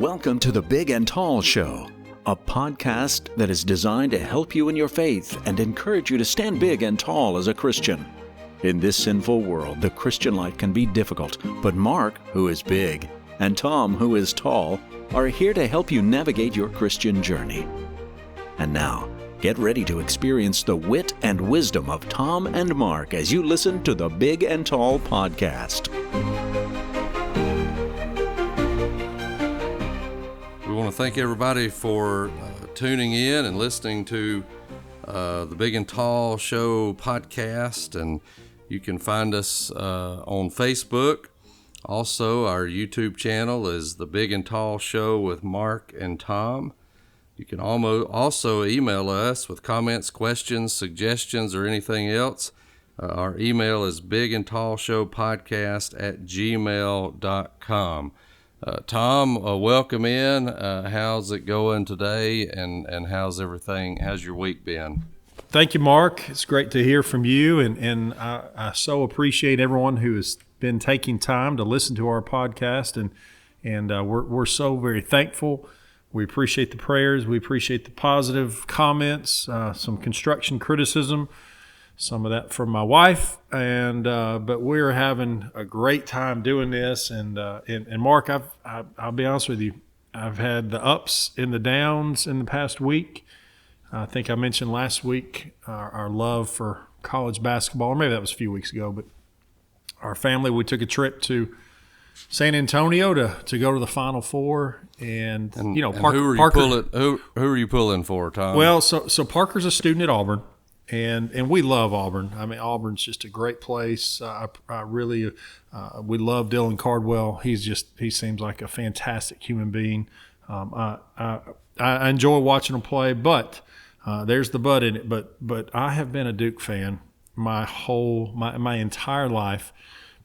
Welcome to the Big and Tall Show, a podcast that is designed to help you in your faith and encourage you to stand big and tall as a Christian. In this sinful world, the Christian life can be difficult, but Mark, who is big, and Tom, who is tall, are here to help you navigate your Christian journey. And now, get ready to experience the wit and wisdom of Tom and Mark as you listen to the Big and Tall podcast. We want to thank everybody for tuning in and listening to the Big and Tall Show podcast. And you can find us on Facebook. Also, our YouTube channel is the Big and Tall Show with Mark and Tom. You can also email us with comments, questions, suggestions, or anything else. Our email is bigandtallshowpodcast@gmail.com. Tom, welcome in. How's it going today, and how's everything? How's your week been? Thank you, Mark. It's great to hear from you, and I so appreciate everyone who has been taking time to listen to our podcast, and we're so very thankful. We appreciate the prayers. We appreciate the positive comments, some construction criticism, some of that from my wife, but we're having a great time doing this. And Mark, I'll be honest with you, I've had the ups and the downs in the past week. I think I mentioned last week our love for college basketball, or maybe that was a few weeks ago. But our family, we took a trip to San Antonio to go to the Final Four, and you know, who are you pulling for, Tom? Well, so Parker's a student at Auburn. And we love Auburn. I mean, Auburn's just a great place. I really we love Dylan Cardwell. He seems like a fantastic human being. I enjoy watching him play, but there's the but in it. But I have been a Duke fan my entire life,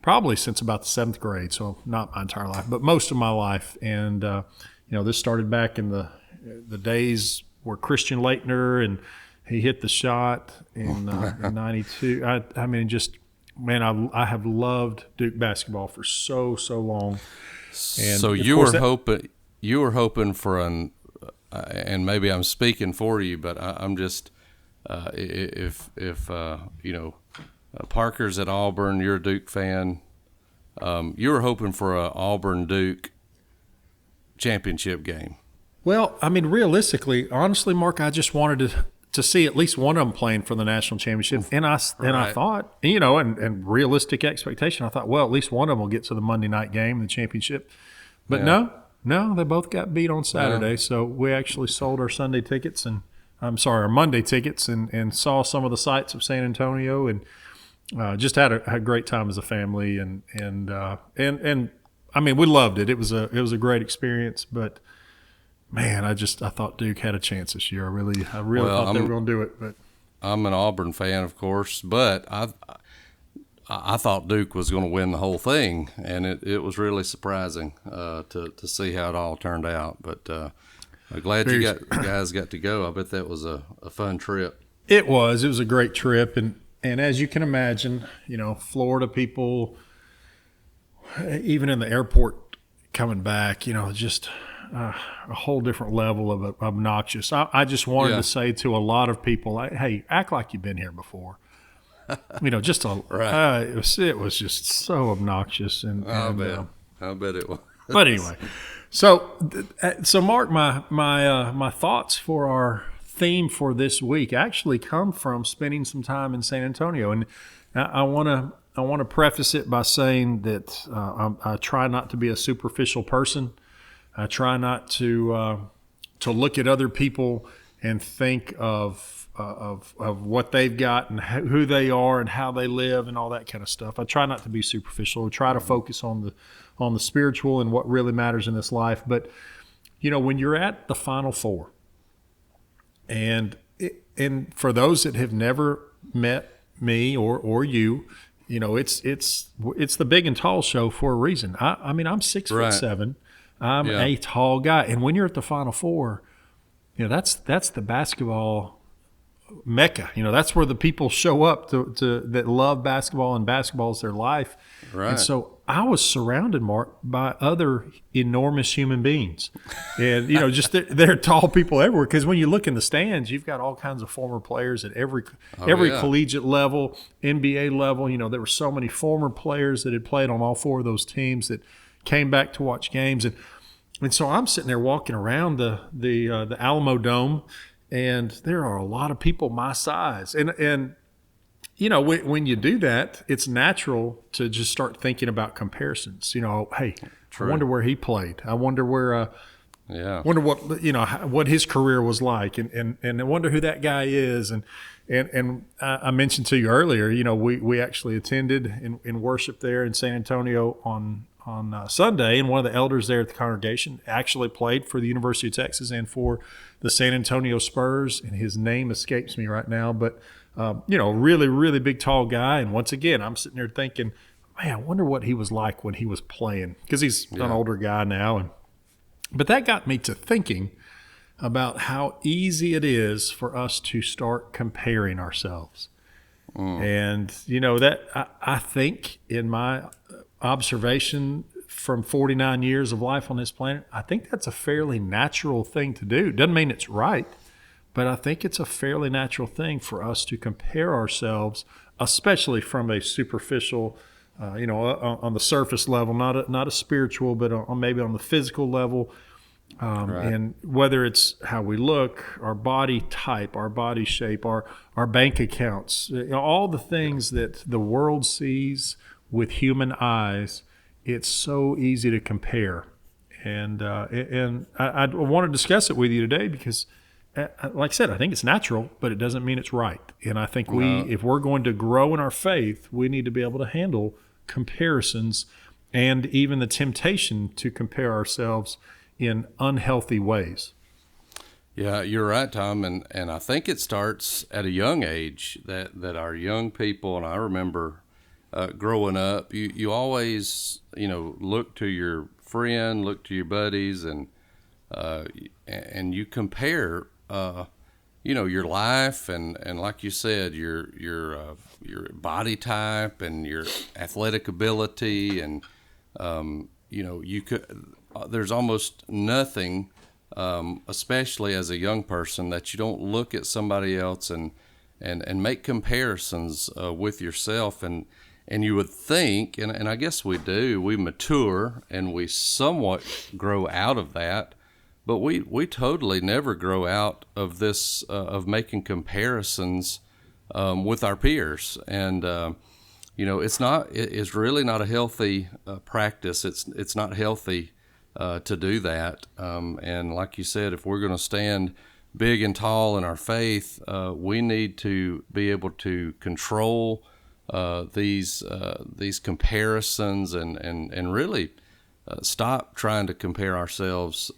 probably since about the 7th grade. So not my entire life, but most of my life. And this started back in the days where Christian Laettner and he hit the shot in '92. I have loved Duke basketball for so long. And so you were hoping for and maybe I'm speaking for you, but I'm just if Parker's at Auburn, you're a Duke fan. You were hoping for a Auburn-Duke championship game. Well, I mean, realistically, honestly, Mark, I just wanted to see at least one of them playing for the national championship. And I thought, and realistic expectation, I thought, well, at least one of them will get to the Monday night game, the championship. But no, they both got beat on Saturday. Yeah. So we actually sold our Monday tickets and saw some of the sights of San Antonio, and just had a great time as a family. And I mean, we loved it. It was a great experience, but man, I thought Duke had a chance this year. I really thought they were going to do it. But I'm an Auburn fan, of course, but I thought Duke was going to win the whole thing, and it was really surprising to see how it all turned out. But I'm glad you guys got to go. I bet that was a fun trip. It was a great trip, and as you can imagine, Florida people, even in the airport coming back, just a whole different level of obnoxious. I just wanted to say to a lot of people, hey, act like you've been here before. It was just so obnoxious. I bet it was. But anyway, so Mark, my thoughts for our theme for this week actually come from spending some time in San Antonio, and I want to preface it by saying that I try not to be a superficial person. I try not to look at other people and think of what they've got and who they are and how they live and all that kind of stuff. I try not to be superficial. I try to focus on the spiritual and what really matters in this life. But when you're at the Final Four, and for those that have never met me or you, it's the Big and Tall Show for a reason. I mean, I'm 6'7". I'm a tall guy, and when you're at the Final Four, that's the basketball mecca. That's where the people show up to that love basketball, and basketball is their life. Right. And so I was surrounded, Mark, by other enormous human beings, and just they're tall people everywhere. Because when you look in the stands, you've got all kinds of former players at every collegiate level, NBA level. There were so many former players that had played on all four of those teams that came back to watch games, and so I'm sitting there walking around the Alamo Dome, and there are a lot of people my size, and when you do that, it's natural to just start thinking about comparisons. Hey, True. I wonder where he played. I wonder where, wonder what his career was like, and I wonder who that guy is. And I mentioned to you earlier, we actually attended in worship there in San Antonio on Sunday, and one of the elders there at the congregation actually played for the University of Texas and for the San Antonio Spurs, and his name escapes me right now, but really, really big, tall guy. And once again, I'm sitting there thinking, man, I wonder what he was like when he was playing, because he's an older guy now. But that got me to thinking about how easy it is for us to start comparing ourselves. And, that I think in my observation from 49 years of life on this planet, I think that's a fairly natural thing to do. Doesn't mean it's right, but I think it's a fairly natural thing for us to compare ourselves, especially from a superficial, on the surface level, not a spiritual, but maybe on the physical level. Right. And whether it's how we look, our body type, our body shape, our bank accounts, all the things that the world sees with human eyes, it's so easy to compare. And I want to discuss it with you today because, like I said, I think it's natural, but it doesn't mean it's right. And I think if we're going to grow in our faith, we need to be able to handle comparisons and even the temptation to compare ourselves in unhealthy ways. Yeah, you're right, Tom. And I think it starts at a young age that our young people, and I remember growing up, you always, look to your friend, look to your buddies, and you compare, your life and like you said, your body type and your athletic ability, and you could. There's almost nothing, especially as a young person, that you don't look at somebody else and make comparisons with yourself, and you would think, and I guess we do, we mature and we somewhat grow out of that, but we totally never grow out of this of making comparisons with our peers, and it's really not a healthy practice. It's not healthy to do that. And like you said, if we're going to stand big and tall in our faith, we need to be able to control these comparisons and really stop trying to compare ourselves,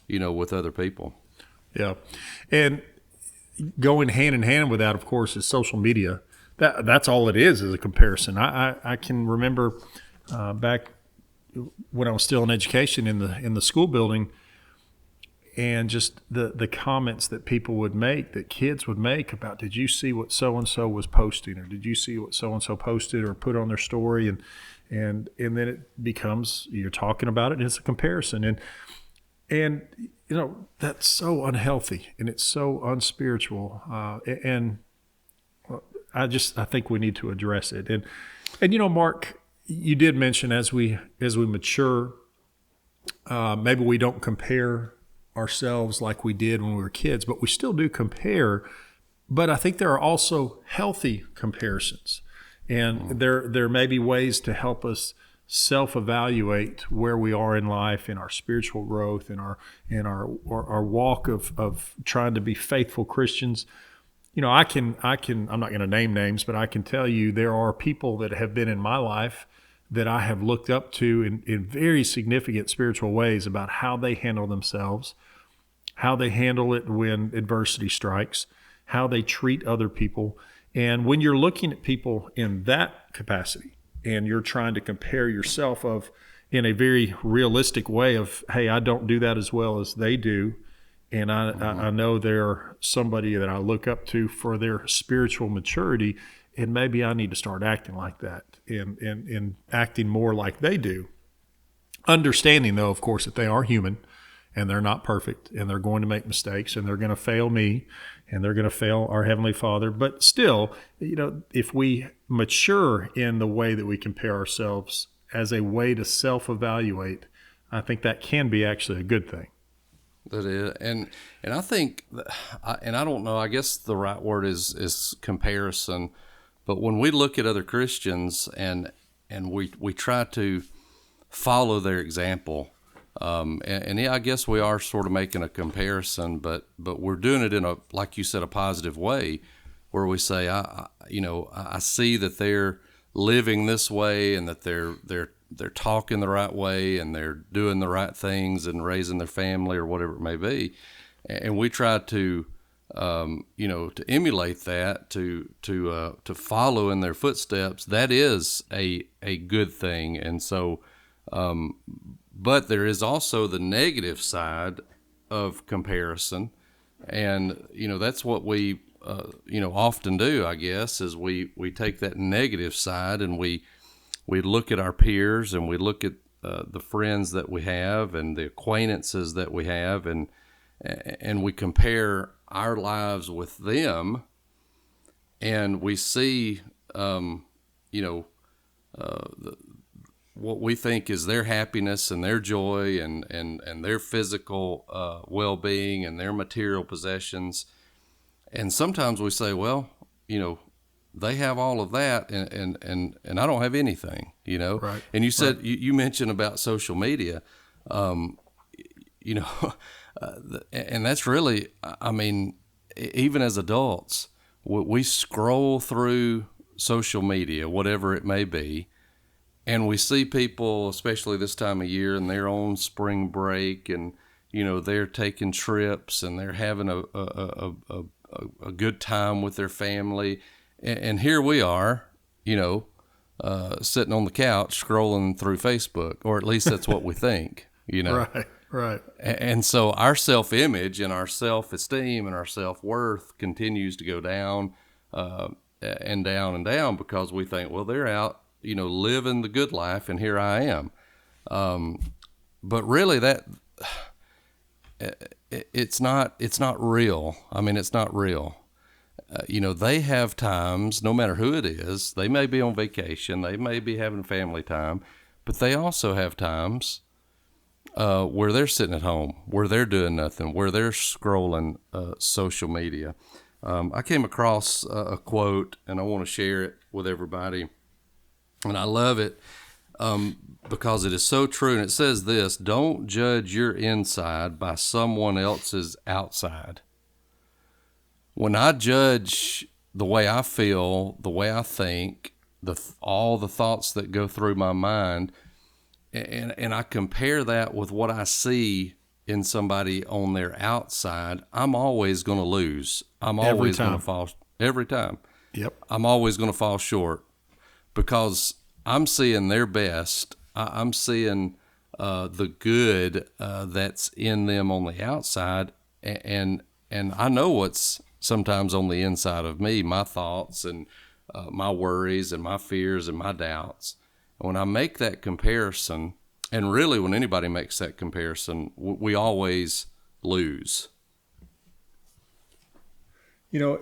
with other people. Yeah. And going hand in hand with that, of course, is social media. That's all it is a comparison. I can remember back when I was still in education in the school building, and just the comments that people would make, that kids would make about, did you see what so-and-so was posting, or did you see what so-and-so posted or put on their story, and then it becomes, you're talking about it, and it's a comparison, and that's so unhealthy, and it's so unspiritual, and I think we need to address it, and Mark, you did mention as we mature, maybe we don't compare ourselves like we did when we were kids, but we still do compare. But I think there are also healthy comparisons, and there may be ways to help us self-evaluate where we are in life, in our spiritual growth, in our walk of trying to be faithful Christians. I'm not going to name names, but I can tell you there are people that have been in my life that I have looked up to in very significant spiritual ways about how they handle themselves, how they handle it when adversity strikes, how they treat other people. And when you're looking at people in that capacity and you're trying to compare yourself in a very realistic way of, hey, I don't do that as well as they do, and I know they're somebody that I look up to for their spiritual maturity, and maybe I need to start acting like that and acting more like they do. Understanding, though, of course, that they are human and they're not perfect and they're going to make mistakes and they're going to fail me and they're going to fail our Heavenly Father. But still, if we mature in the way that we compare ourselves as a way to self-evaluate, I think that can be actually a good thing. That is, and I think, and I don't know, I guess the right word is comparison. But when we look at other Christians and we try to follow their example, and yeah, I guess we are sort of making a comparison, but we're doing it in a, like you said, a positive way, where we say, I see that they're living this way and that they're talking the right way and they're doing the right things and raising their family or whatever it may be, and we try to to emulate that, to follow in their footsteps. That is a good thing. And so, but there is also the negative side of comparison, and that's what we often do, I guess, is we take that negative side and we look at our peers and we look at the friends that we have and the acquaintances that we have, and we compare our lives with them, and we see, what we think is their happiness and their joy and their physical well-being and their material possessions. And sometimes we say, well, they have all of that and I don't have anything, Right. And you said, right. you mentioned about social media, and that's really, I mean, even as adults, we scroll through social media, whatever it may be, and we see people, especially this time of year, and they're on spring break, and they're taking trips, and they're having a good time with their family, and here we are, sitting on the couch scrolling through Facebook, or at least that's what we think, Right. And so our self-image and our self-esteem and our self-worth continues to go down and down and down, because we think, well, they're out, living the good life, and here I am. But really, that it's not real. I mean, it's not real. They have times, no matter who it is, they may be on vacation, they may be having family time, but they also have times where they're sitting at home, where they're doing nothing, where they're scrolling social media. I came across a quote, and I want to share it with everybody, and I love it because it is so true. And it says this: don't judge your inside by someone else's outside. When I judge the way I feel, the way I think, all the thoughts that go through my mind, and I compare that with what I see in somebody on their outside, I'm always going to lose. I'm always going to fall every time. Yep. I'm always going to fall short, because I'm seeing their best. I'm seeing the good that's in them on the outside, and I know what's sometimes on the inside of me, my thoughts and my worries and my fears and my doubts. When I make that comparison, and really when anybody makes that comparison, we always lose. I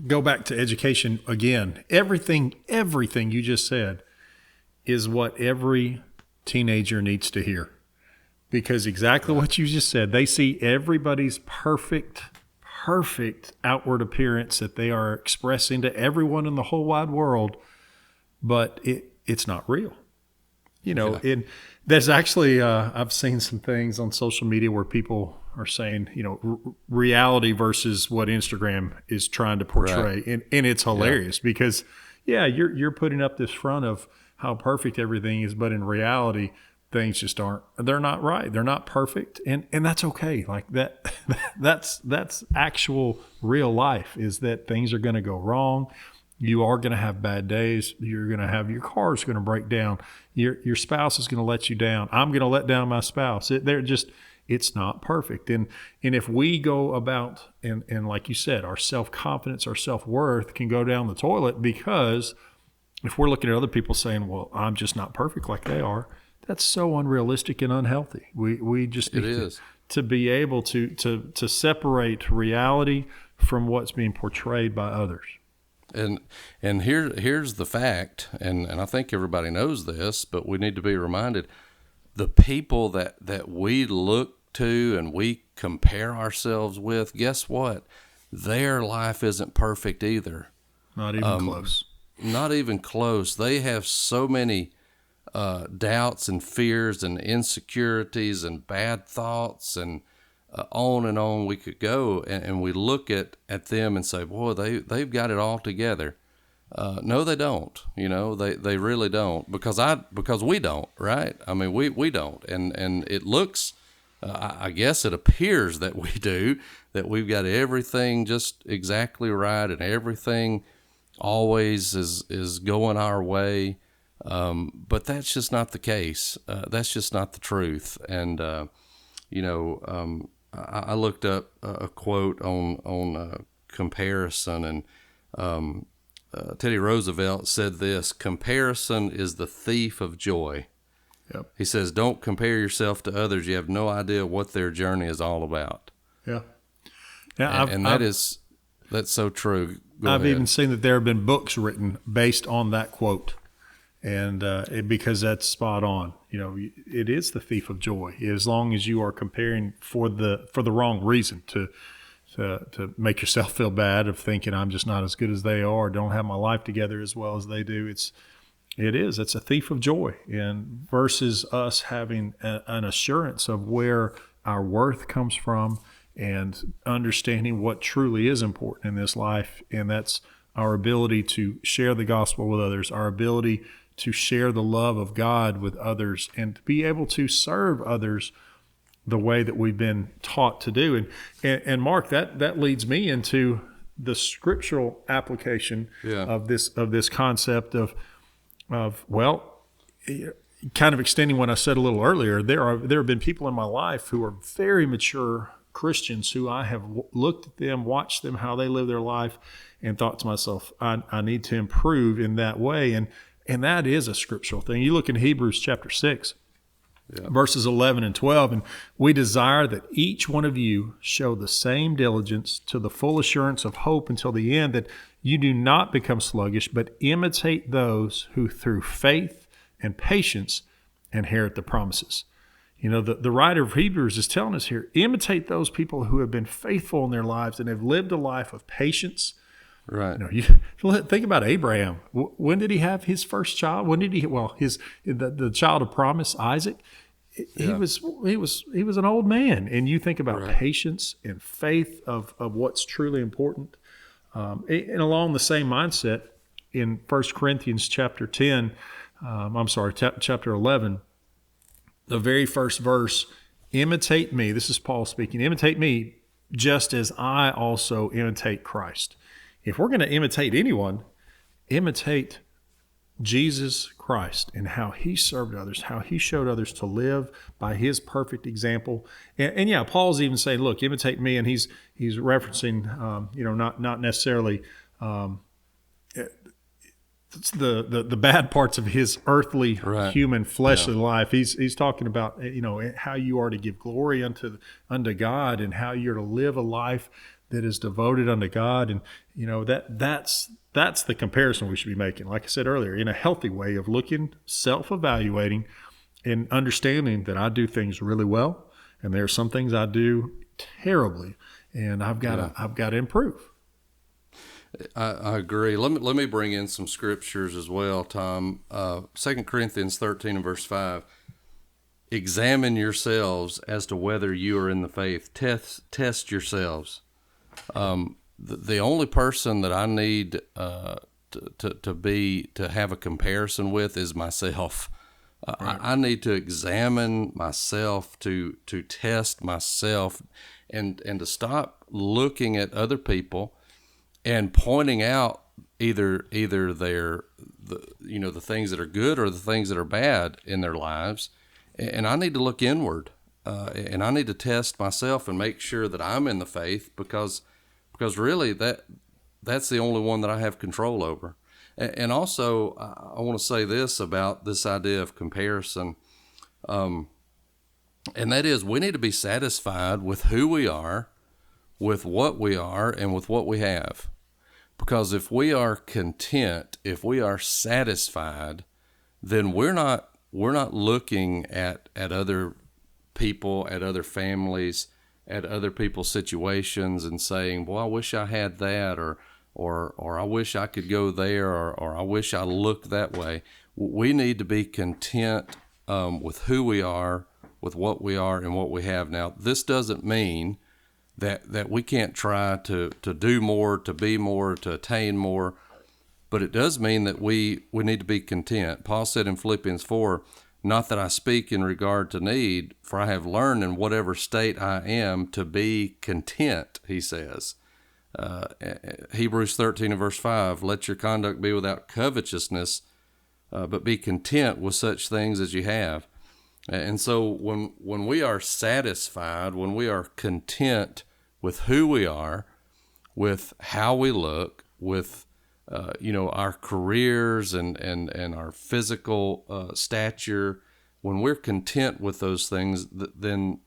go back to education again. Everything you just said is what every teenager needs to hear, because exactly what you just said, they see everybody's perfect outward appearance that they are expressing to everyone in the whole wide world, but it's not real. And there's actually, I've seen some things on social media where people are saying, reality versus what Instagram is trying to portray. Right. And it's hilarious because, you're putting up this front of how perfect everything is, but in reality, things just they're not right. They're not perfect. And that's okay. Like that's actual real life, is that things are going to go wrong. You are going to have bad days. You're going to have, your car's going to break down. Your spouse is going to let you down. I'm going to let down my spouse. it's not perfect. And if we go about, and like you said, our self-confidence, our self-worth can go down the toilet, because if we're looking at other people saying, well, I'm just not perfect like they are, that's so unrealistic and unhealthy. We just need to be able to separate reality from what's being portrayed by others. And here's the fact, and I think everybody knows this, but we need to be reminded: the people that we look to and we compare ourselves with, guess what? Their life isn't perfect either. Not even close. Not even close. They have so many doubts and fears and insecurities and bad thoughts, and on we could go, and we look at them and say, boy, they've got it all together. No, they don't. They really don't, because we don't, right? I mean, we don't, and it looks, I guess it appears that we do, that we've got everything just exactly right, and everything always is going our way. But that's just not the case. That's just not the truth. And, I looked up a quote on comparison, and Teddy Roosevelt said this: "Comparison is the thief of joy." Yep. He says, "Don't compare yourself to others. You have no idea what their journey is all about." Yeah. That's so true. I've even seen that there have been books written based on that quote, and because that's spot on. It is the thief of joy, as long as you are comparing for the wrong reason, to make yourself feel bad of thinking I'm just not as good as they are, don't have my life together as well as they do. It's a thief of joy, and versus us having an assurance of where our worth comes from and understanding what truly is important in this life, and that's our ability to share the gospel with others, our ability to share the love of God with others, and to be able to serve others the way that we've been taught to do. And Mark, that leads me into the scriptural application of this concept of kind of extending what I said a little earlier. There have been people in my life who are very mature Christians who I have looked at them, watched them, how they live their life, and thought to myself, I need to improve in that way. And that is a scriptural thing. You look in Hebrews chapter 6, verses 11 and 12, and we desire that each one of you show the same diligence to the full assurance of hope until the end, that you do not become sluggish, but imitate those who through faith and patience inherit the promises. The writer of Hebrews is telling us here, imitate those people who have been faithful in their lives and have lived a life of patience. Right. You think about Abraham. When did he have his first child? When did he? Well, the child of promise, Isaac. He was an old man, and you think about patience and faith of what's truly important. And along the same mindset, in 1 Corinthians chapter 11, the very first verse, imitate me. This is Paul speaking. Imitate me just as I also imitate Christ. If we're going to imitate anyone, imitate Jesus Christ and how he served others, how he showed others to live by his perfect example. And Paul's even saying, look, imitate me. And he's referencing, not necessarily the bad parts of his earthly, human, fleshly life. He's talking about, how you are to give glory unto God, and how you're to live a life that is devoted unto God. And, that's the comparison we should be making. Like I said earlier, in a healthy way of looking, self-evaluating, and understanding that I do things really well, and there are some things I do terribly, and I've got to improve. I agree. Let me bring in some scriptures as well, Tom. 2 Corinthians 13 and verse 5. Examine yourselves as to whether you are in the faith. Test yourselves. The only person that I need to have a comparison with is myself. I need to examine myself, to test myself, and to stop looking at other people and pointing out either the things that are good or the things that are bad in their lives. And I need to look inward. and I need to test myself and make sure that I'm in the faith, because really that's the only one that I have control over. And also, I want to say this about this idea of comparison, and that is, we need to be satisfied with who we are, with what we are, and with what we have. Because if we are content, if we are satisfied, then we're not looking at other people, at other families, at other people's situations and saying, "Well, I wish I had that," or I wish I could go there, or I wish I looked that way. We need to be content with who we are, with what we are, and what we have. Now, this doesn't mean that we can't try to do more, to be more, to attain more, but it does mean that we need to be content. Paul said in Philippians 4, "Not that I speak in regard to need, for I have learned in whatever state I am to be content," he says. Hebrews 13 and verse 5, "Let your conduct be without covetousness, but be content with such things as you have." And so when we are satisfied, when we are content with who we are, with how we look, with our careers and our physical stature, when we're content with those things, then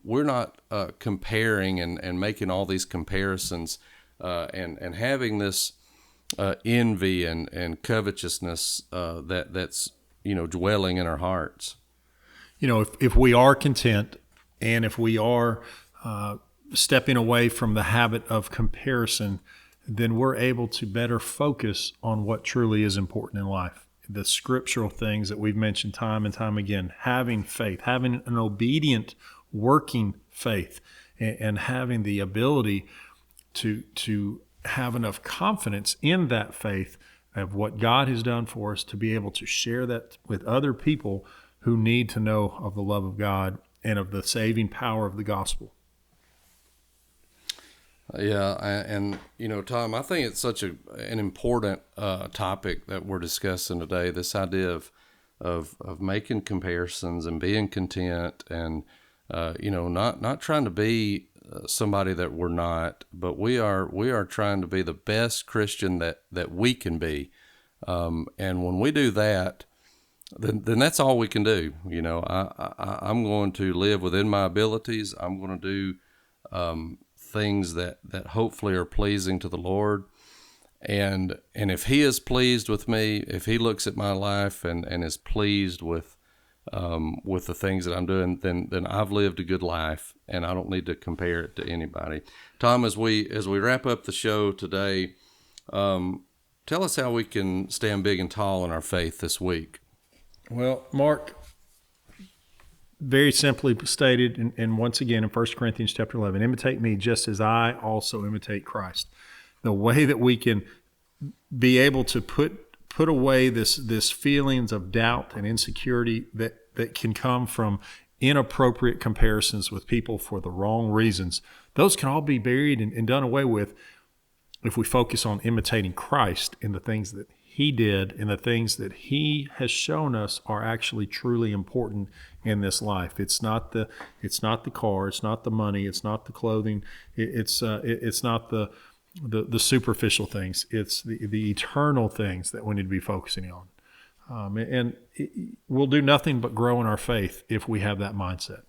we're not comparing and making all these comparisons and having this envy and covetousness that's dwelling in our hearts. If we are content, and if we are stepping away from the habit of comparison, then we're able to better focus on what truly is important in life. The scriptural things that we've mentioned time and time again, having faith, having an obedient, working faith, and having the ability to have enough confidence in that faith of what God has done for us to be able to share that with other people who need to know of the love of God and of the saving power of the gospel. Yeah, and Tom, I think it's such an important topic that we're discussing today. This idea of making comparisons and being content, and not trying to be somebody that we're not, but we are trying to be the best Christian that we can be. And when we do that, then that's all we can do. I'm going to live within my abilities. I'm going to do things that hopefully are pleasing to the Lord. And if He is pleased with me, if He looks at my life and is pleased with the things that I'm doing, then I've lived a good life, and I don't need to compare it to anybody. Tom, as we wrap up the show today, tell us how we can stand big and tall in our faith this week. Well, Mark, very simply stated, and once again in 1 Corinthians chapter 11, imitate me just as I also imitate Christ. The way that we can be able to put away this feelings of doubt and insecurity that can come from inappropriate comparisons with people for the wrong reasons, those can all be buried and done away with if we focus on imitating Christ in the things that He did and the things that He has shown us are actually truly important in this life. It's not the car, it's not the money, it's not the clothing, it's not the superficial things. It's the eternal things that we need to be focusing on. And we'll do nothing but grow in our faith if we have that mindset.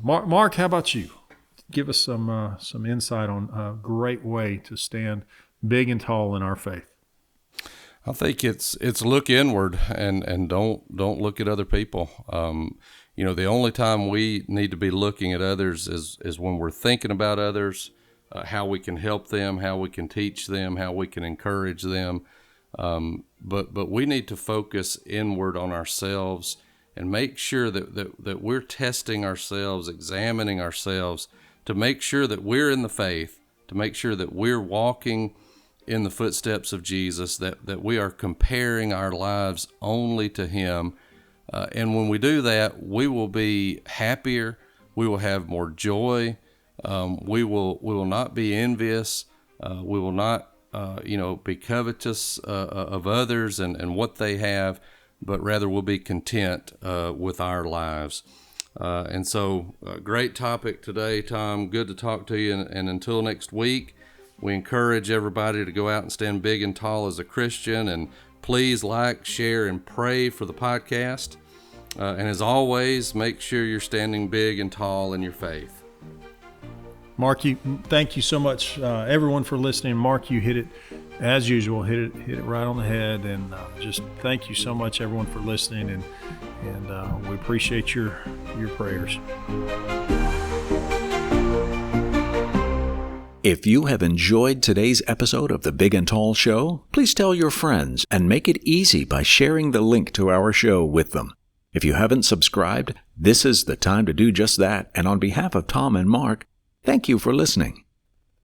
Mark, how about you? Give us some insight on a great way to stand big and tall in our faith. I think it's look inward and don't look at other people. The only time we need to be looking at others is when we're thinking about others, how we can help them, how we can teach them, how we can encourage them. But we need to focus inward on ourselves and make sure that we're testing ourselves, examining ourselves to make sure that we're in the faith, to make sure that we're walking in the footsteps of Jesus, that we are comparing our lives only to Him. And when we do that, we will be happier. We will have more joy. We will not be envious. We will not, be covetous of others and what they have, but rather we'll be content with our lives. And so, great topic today, Tom. Good to talk to you. And until next week, we encourage everybody to go out and stand big and tall as a Christian. And please like, share, and pray for the podcast. And as always, make sure you're standing big and tall in your faith. Mark, thank you so much, everyone, for listening. Mark, you hit it as usual, hit it right on the head, and just thank you so much, everyone, for listening, and we appreciate your prayers. If you have enjoyed today's episode of The Big and Tall Show, please tell your friends and make it easy by sharing the link to our show with them. If you haven't subscribed, this is the time to do just that, and on behalf of Tom and Mark, thank you for listening.